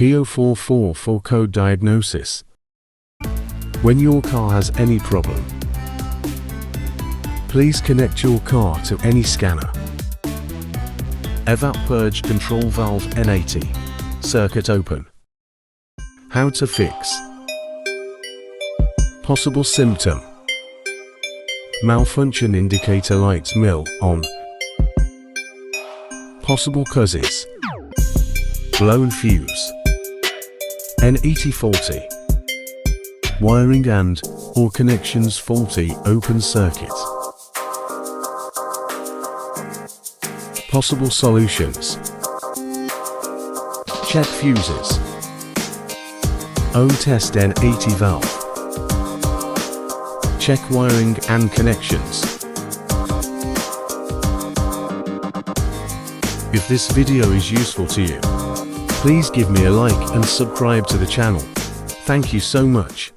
P0444 code diagnosis. When your car has any problem, please connect your car to any scanner. EVAP Purge control valve N80. Circuit open. How to fix. Possible symptom: malfunction indicator lights mill on. Possible causes: blown fuse, N80 faulty, wiring and/or connections faulty, open circuit. Possible solutions: check fuses, own test N80 valve, check wiring and connections. If this video is useful to you, please give me a like and subscribe to the channel. Thank you so much.